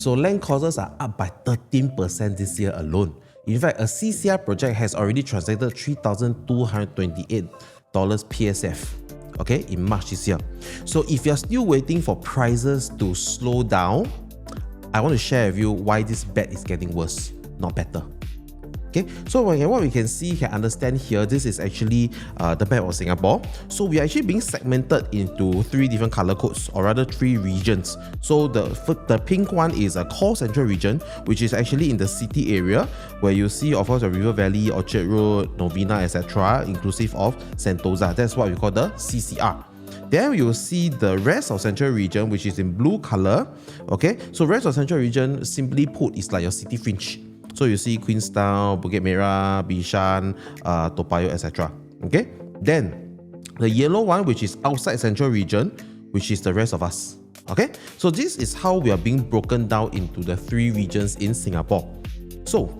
So land costs are up by 13% this year alone. In fact, a CCR project has already transacted $3,228 PSF, okay, in March this year. So if you're still waiting for prices to slow down, I want to share with you why this bet is getting worse, not better. Okay, so what we can see, can understand here, this is actually the map of Singapore. So we are actually being segmented into 3 different color codes, or rather 3 regions. So the pink one is a core central region, which is actually in the city area, where you see, of course, the River Valley, Orchard Road, Novena, etc., inclusive of Sentosa. That's what we call the CCR. Then you'll see the rest of central region, which is in blue color. Okay, so rest of central region, simply put, is like your city fringe. So you see Queenstown, Bukit Merah, Bishan, Toa Payoh, etc. Okay, then the yellow one, which is outside central region, which is the rest of us. Okay, so this is how we are being broken down into the 3 regions in Singapore. So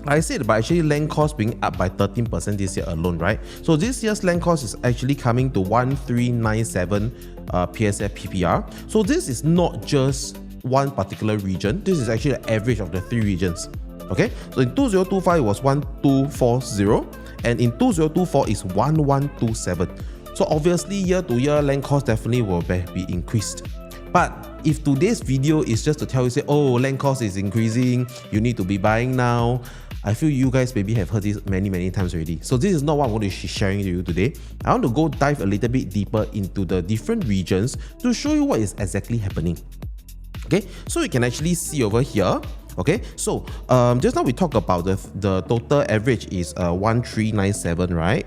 I said, but actually land cost being up by 13% this year alone, right? So this year's land cost is actually coming to 1397 PSF PPR. So this is not just one particular region. This is actually the average of the 3 regions. Okay, so in 2025 it was 1240, and in 2024 is 1127. So obviously year to year land cost definitely will be increased. But if today's video is just to tell you, say, oh, land cost is increasing, you need to be buying now, I feel you guys maybe have heard this many times already. So this is not what I'm going to be sharing to you today. I want to go dive a little bit deeper into the different regions to show you what is exactly happening. Okay, so you can actually see over here. Okay, so just now we talked about the total average is 1397, right,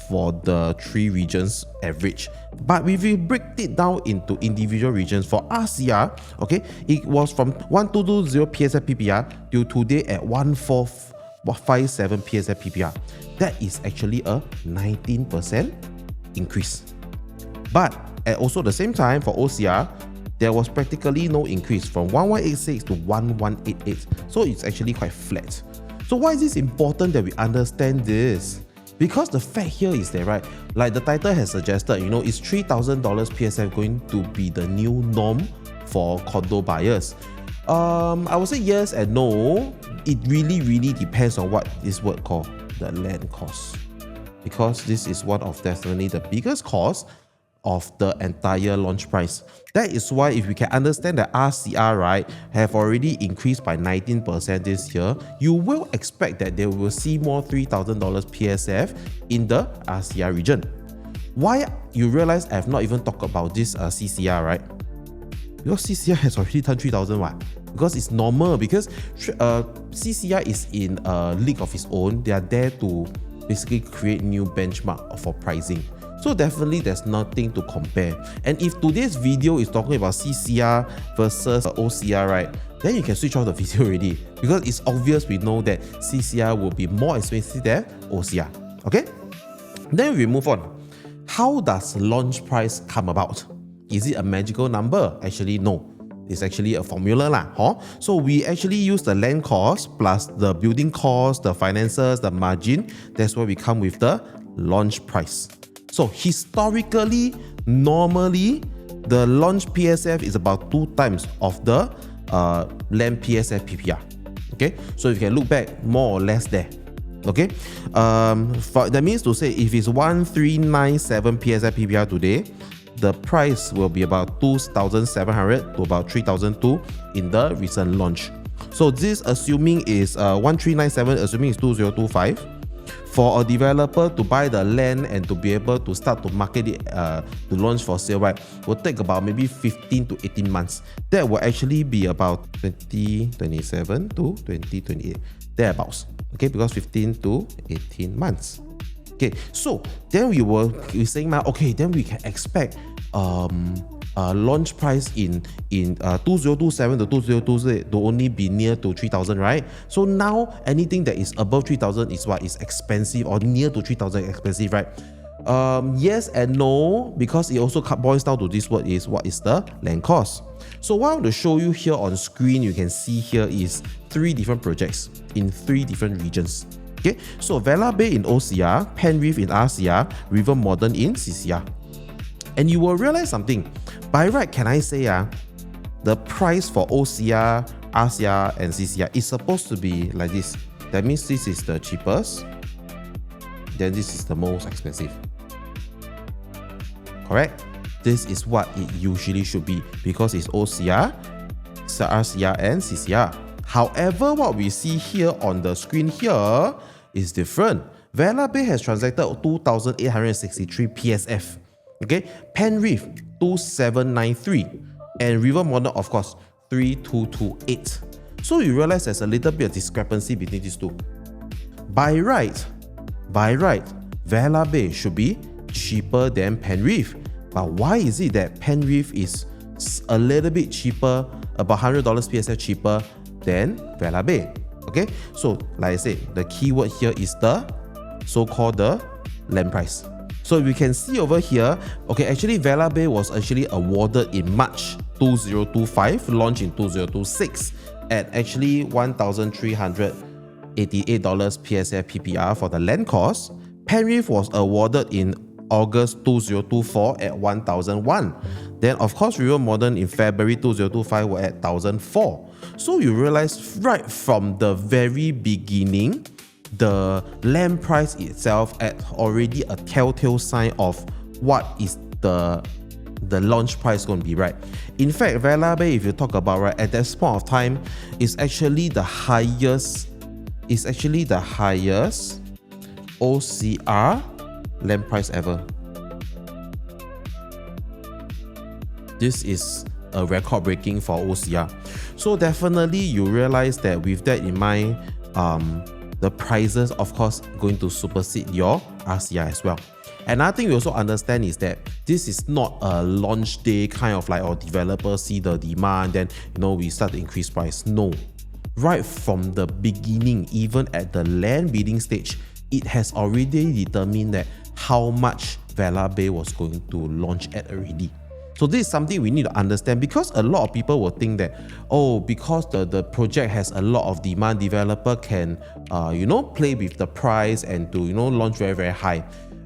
for the 3 regions average. But if we break it down into individual regions, for RCR, okay, it was from 1220 PSF PPR till today at 1457 PSF PPR. That is actually a 19% increase. But at also the same time for OCR, there was practically no increase from 1186 to 1188. So it's actually quite flat. So why is this important that we understand this? Because the fact here is that, right, like the title has suggested, you know, is $3,000 PSF going to be the new norm for condo buyers? I would say yes and no. It really depends on what this word called the land cost. Because this is one of definitely the biggest cost of the entire launch price. That is why if we can understand that RCR, right, have already increased by 19% this year, you will expect that they will see more $3,000 PSF in the RCR region. Why you realize I have not even talked about this CCR, right? Because CCR has already done 3,000, what? Because it's normal, because CCR is in a league of its own. They are there to basically create new benchmark for pricing. So definitely there's nothing to compare. And if today's video is talking about CCR versus OCR, right, then you can switch off the video already, because it's obvious we know that CCR will be more expensive than OCR. Okay? Then we move on. How does launch price come about? Is it a magical number? Actually, no. It's actually a formula lah, huh? So we actually use the land cost plus the building cost, the finances, the margin. That's where we come with the launch price. So historically, normally, the launch PSF is about 2 times of the land PSF PPR. Okay, so you can look back more or less there. Okay, that means to say if it's 1397 PSF PPR today, the price will be about 2,700 to about 3,002 in the recent launch. So this assuming is 1397, assuming it's 2025. For a developer to buy the land and to be able to start to market it, to launch for sale, right, will take about maybe 15 to 18 months. That will actually be about 2027 to 2028, thereabouts. Okay, because 15 to 18 months. Okay, so then we were saying now, okay, then we can expect launch price in 2027 to 2028 to only be near to 3,000, right? So now anything that is above 3,000 is what is expensive, or near to 3,000 expensive, right? Yes and no, because it also boils down to this word is what is the land cost. So what I want to show you here on screen, you can see here is 3 different projects in 3 different regions. Okay, so Vela Bay in OCR, Penreef in RCR, River Modern in CCR. And you will realize something. By right, can I say the price for OCR, RCR, and CCR is supposed to be like this. That means this is the cheapest, then this is the most expensive. Correct? This is what it usually should be because it's OCR, RCR, and CCR. However, what we see here on the screen here is different. Vela Bay has transacted 2,863 PSF. Okay, Penreef 2,793, and River Modern, of course, 3,228. So you realize there's a little bit of discrepancy between these two. By right, Vela Bay should be cheaper than Penreef. But why is it that Penreef is a little bit cheaper, about $100 PSF cheaper than Vela Bay? Okay, so like I said, the keyword here is the so-called the land price. So we can see over here, okay, actually Vela Bay was actually awarded in March 2025, launched in 2026 at actually $1,388 PSF PPR for the land cost. Penreef was awarded in August 2024 at 1,001. Then of course River Modern in February 2025 were at 1,004. So you realize right from the very beginning, the land price itself at already a telltale sign of what is the launch price going to be, right? In fact, Vela Bay, if you talk about, right, at this point of time, is actually the highest OCR land price ever. This is a record breaking for OCR. So definitely you realize that with that in mind, the prices, of course, going to supersede your RCR as well. Another thing we also understand is that this is not a launch day kind of like, or developers see the demand, then we start to increase price. No. Right from the beginning, even at the land bidding stage, it has already determined that how much Vela Bay was going to launch at already. So this is something we need to understand, because a lot of people will think that, oh, because the project has a lot of demand, developer can play with the price and to launch very, very high.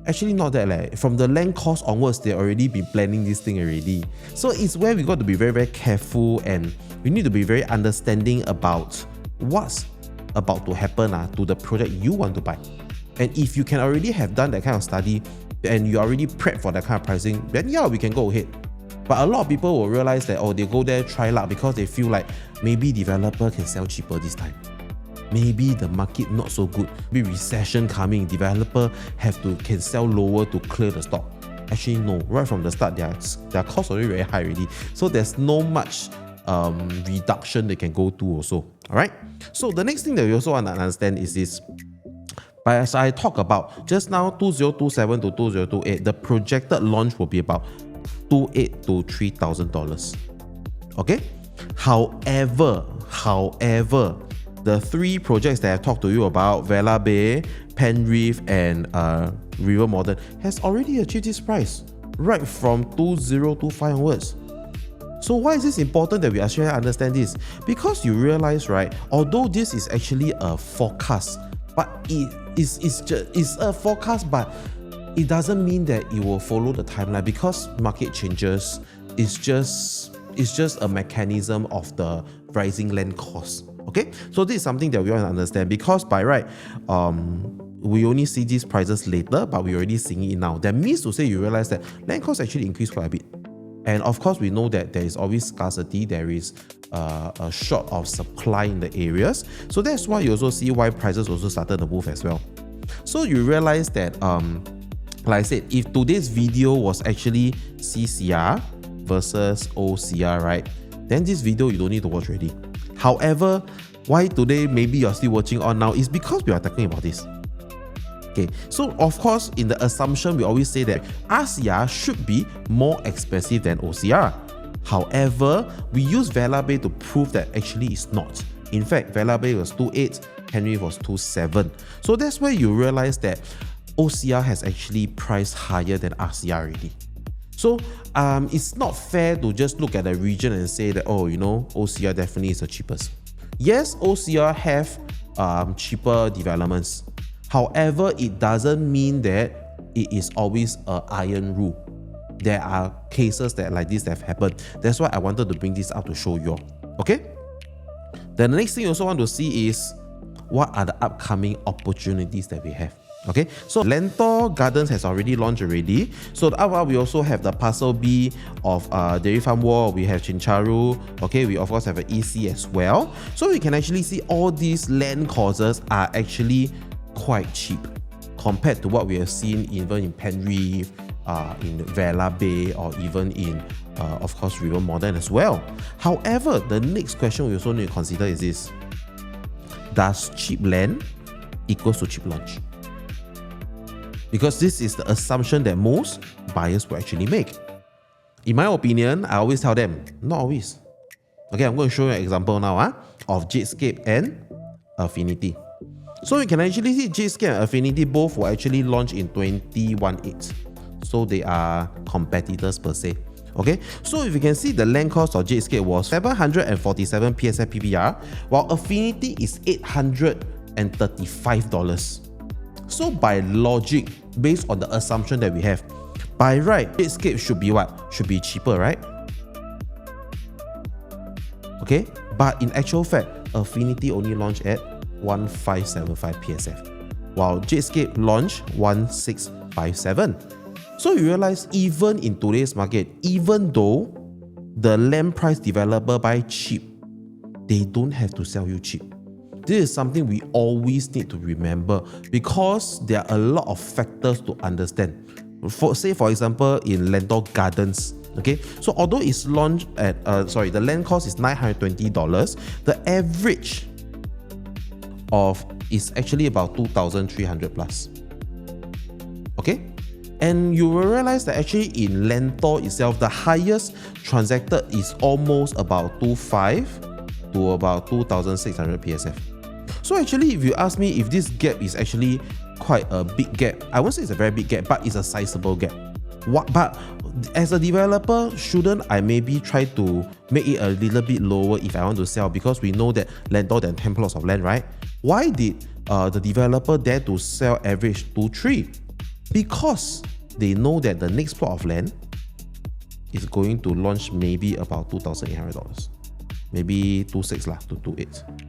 Actually not that. From the land cost onwards, they already been planning this thing already. So it's where we got to be very, very careful, and we need to be very understanding about what's about to happen to the project you want to buy. And if you can already have done that kind of study and you already prepped for that kind of pricing, then yeah, we can go ahead. But a lot of people will realize that, oh, they go there, try luck, because they feel like maybe developer can sell cheaper this time. Maybe the market not so good. Maybe recession coming, developer can sell lower to clear the stock. Actually, no. Right from the start, their costs already very high already. So there's no much reduction they can go to also. Alright? So the next thing that we also want to understand is this. But as I talk about just now, 2027 to 2028, the projected launch will be about $2,800 to $3,000. Okay? However, the three projects that I've talked to you about, Vela Bay, Penreef, and River Modern, has already achieved this price right from 2025 onwards. So why is this important that we actually understand this? Because you realize, right, although this is actually a forecast, but it's a forecast, but it doesn't mean that it will follow the timeline, because market changes. It's just a mechanism of the rising land cost. Okay, so this is something that we want to understand, because by right, we only see these prices later, but we're already seeing it now. That means to say you realize that land costs actually increased quite a bit. And of course, we know that there is always scarcity, there is a short of supply in the areas. So that's why you also see why prices also started to move as well. So you realize that, like I said, if today's video was actually CCR versus OCR, right, then this video you don't need to watch already. However, why today maybe you're still watching on now is because we are talking about this. Okay, so of course, in the assumption, we always say that RCR should be more expensive than OCR. However, we use Vela Bay to prove that actually it's not. In fact, Vela Bay was 2.8, Penreef was 2.7. So that's where you realize that OCR has actually priced higher than RCR already. So it's not fair to just look at the region and say that, oh, OCR definitely is the cheapest. Yes, OCR have cheaper developments. However, it doesn't mean that it is always an iron rule. there are cases that like this that have happened. That's why I wanted to bring this up to show you all. Okay? Then the next thing you also want to see is what are the upcoming opportunities that we have. Okay, so Lentor Gardens has already launched already. So the we also have the Parcel B of Dairy Farm Wall. We have Chincharu. Okay, we of course have an EC as well. So we can actually see all these land courses are actually quite cheap compared to what we have seen even in Penreef, in Vela Bay, or even in of course River Modern as well. However, the next question we also need to consider is this: does cheap land equals to cheap launch? Because this is the assumption that most buyers will actually make. In my opinion, I always tell them, not always. Okay, I'm going to show you an example now of Jadescape and Affinity. So you can actually see Jadescape and Affinity both were actually launched in 2018. So they are competitors per se. Okay, so if you can see, the land cost of Jadescape was 747 PSF PPR, while Affinity is $835. So by logic, based on the assumption that we have, by right, Jadescape should be what? Should be cheaper, right? Okay, but in actual fact, Affinity only launched at 1575 PSF, while Jadescape launched 1657. So you realize even in today's market, even though the land price developer buy cheap, they don't have to sell you cheap. This is something we always need to remember because there are a lot of factors to understand. For example, in Lentor Gardens, okay, so although it's launched at the land cost is $920, the average of is actually about 2,300 plus. Okay, and you will realize that actually in Lentor itself, the highest transacted is almost about 2,500 to about 2,600 PSF. So actually, if you ask me if this gap is actually quite a big gap, I won't say it's a very big gap, but it's a sizable gap. But as a developer, shouldn't I maybe try to make it a little bit lower if I want to sell? Because we know that Lentor than 10 plots of land, right? Why did the developer dare to sell average 2-3? Because they know that the next plot of land is going to launch maybe about $2,800. Maybe 2.6 lah to 2.8.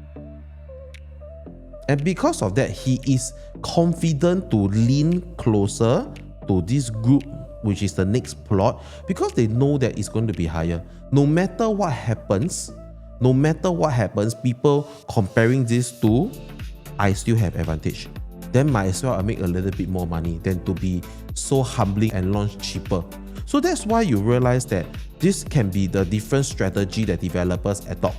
And because of that, he is confident to lean closer to this group, which is the next plot, because they know that it's going to be higher. No matter what happens, people comparing this to, I still have advantage. Then might as well I make a little bit more money than to be so humbling and launch cheaper. So that's why you realize that this can be the different strategy that developers adopt.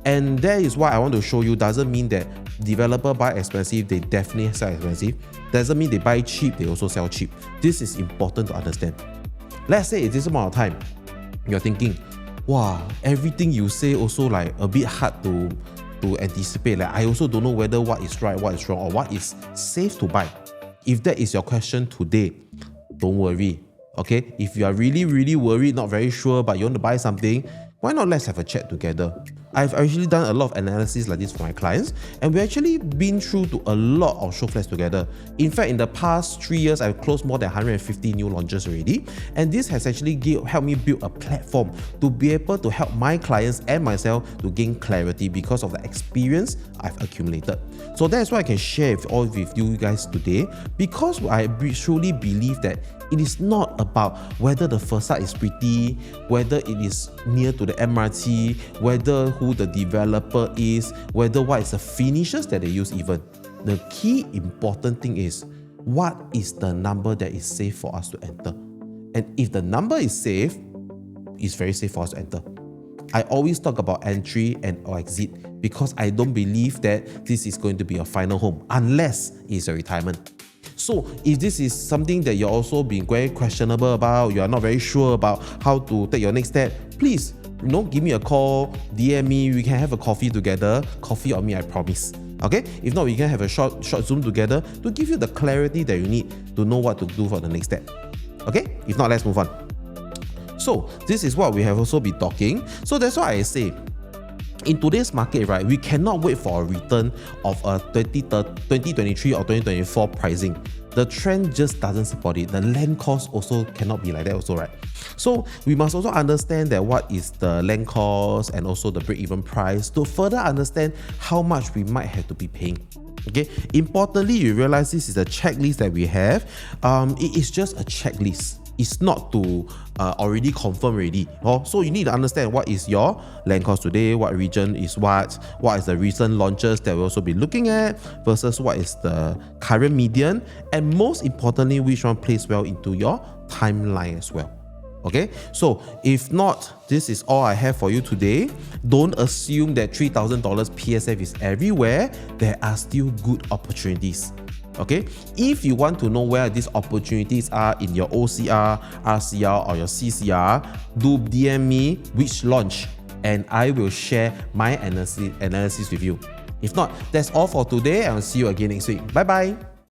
And that is why I want to show you, doesn't mean that developer buy expensive, they definitely sell expensive. Doesn't mean they buy cheap, they also sell cheap. This is important to understand. Let's say at this amount of time, you're thinking, wow, everything you say also like a bit hard to anticipate. Like I also don't know whether what is right, what is wrong, or what is safe to buy. If that is your question today, don't worry. Okay, if you are really worried, not very sure, but you want to buy something, why not let's have a chat together? I've actually done a lot of analysis like this for my clients, and we've actually been through to a lot of show flats together. In fact, in the past 3 years, I've closed more than 150 new launches already, and this has actually helped me build a platform to be able to help my clients and myself to gain clarity because of the experience I've accumulated. So that's why I can share with you guys today, because I truly believe that it is not about whether the facade is pretty, whether it is near to the MRT, whether who the developer is, whether what is the finishes that they use even. The key important thing is, what is the number that is safe for us to enter? And if the number is safe, it's very safe for us to enter. I always talk about entry and or exit because I don't believe that this is going to be a final home unless it's a retirement. So if this is something that you're also being very questionable about, you are not very sure about how to take your next step, please, give me a call, DM me, we can have a coffee together. Coffee on me, I promise. Okay? If not, we can have a short Zoom together to give you the clarity that you need to know what to do for the next step. Okay? If not, let's move on. So this is what we have also been talking. So that's why I say, in today's market, right, we cannot wait for a return of a 2023 or 2024 pricing. the trend just doesn't support it. The land cost also cannot be like that also, right? So we must also understand that what is the land cost and also the break-even price to further understand how much we might have to be paying. Okay, importantly, you realize this is a checklist that we have. It is just a checklist. It's not to already confirm already. So you need to understand what is your land cost today, what region is what is the recent launches that we'll also be looking at versus what is the current median, and most importantly, which one plays well into your timeline as well. Okay, so if not, this is all I have for you today. Don't assume that $3,000 PSF is everywhere. There are still good opportunities. Okay, if you want to know where these opportunities are in your OCR, RCR, or your CCR, do DM me which launch and I will share my analysis with you. If not, that's all for today, and I'll see you again next week. Bye bye.